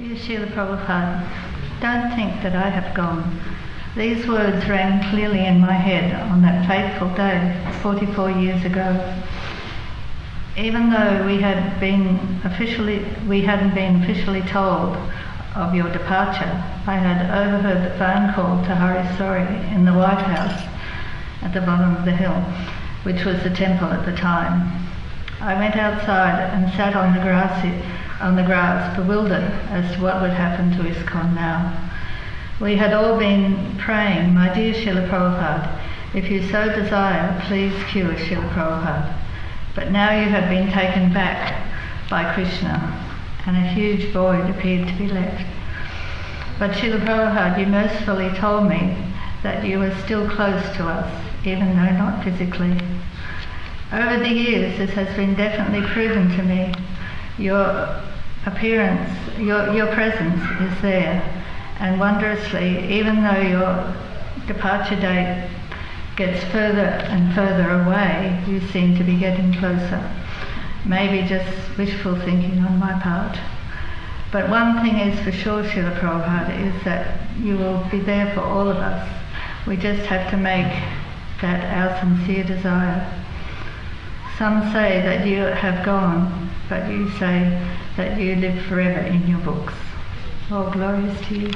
Dear Srila Prabhupada, don't think that I have gone. These words rang clearly in my head on that fateful day 44 years ago. Even though we hadn't been officially told of your departure, I had overheard the phone call to Hari Sori in the White House at the bottom of the hill, which was the temple at the time. I went outside and sat on the grass, bewildered as to what would happen to ISKCON now. We had all been praying, my dear Srila Prabhupada, if you so desire, please cure Srila Prabhupada. But now you have been taken back by Krishna, and a huge void appeared to be left. But Srila Prabhupada, you mercifully told me that you were still close to us, even though not physically. Over the years, this has been definitely proven to me. Your appearance, your presence is there, and wondrously, even though your departure date gets further and further away, you seem to be getting closer. Maybe just wishful thinking on my part. But one thing is for sure, Srila Prabhupada, is that you will be there for all of us. We just have to make that our sincere desire. Some say that you have gone, but you say that you live forever in your books. All glories to you.